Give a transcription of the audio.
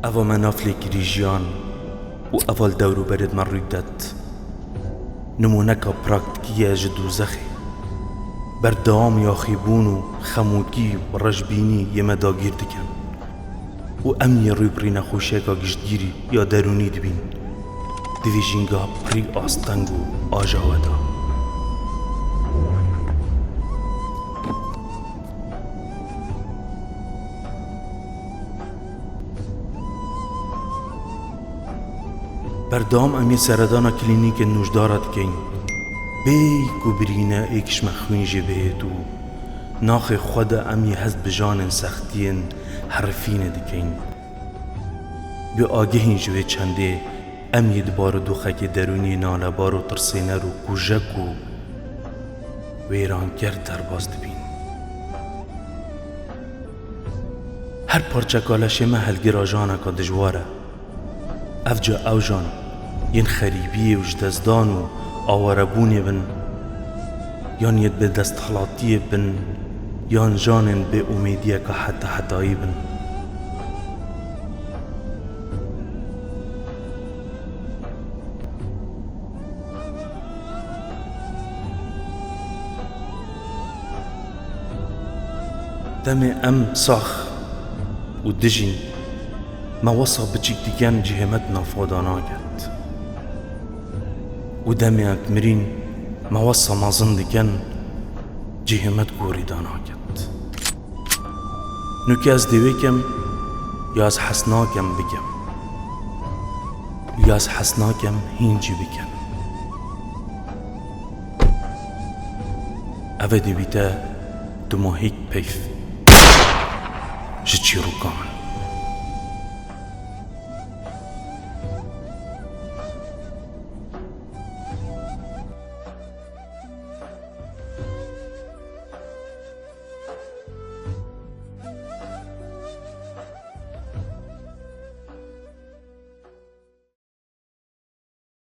اوا منافلی گریجیان و اول دورو برد من ریدت نمونکا پراکتیکیه جدوزخی بردام یا خیبون و خموکی و رجبینی یه داگیر دکن و امی روی پری نخوشه که گشتگیری یا درونی دبین دوی جینگا پری آستنگ و آجاودا بردام امی سردانا کلینیک نوشدارت کن بیک و برینه ایکش مخوین جبهت و ناخ خود امی هست بجان سختین حرفین دکن بی آگهین جوه چنده امی دبار دوخک درونی نالبار و ترسینر و کوژک و ویرانگر در باز دبین هر پارچکالش محل گراجانه که دجواره افجا اوجان ین خریبی و جدزدان و آواربونی بن یان ید به دست خلاطی بن یان جانن به امیدیه که حتایی بن دم ام ساخ و دجین ما وصا بچیک دیگن جهمت نافادانا کرد و دم اکمرین ما وصا مازن دیگن جهمت گوری دانا کرد نوکی از دیویکم یا از حسناکم بگم یا از حسناکم هینجی بکن اوه دیویتا دمو هیک پیف جچی رو کامن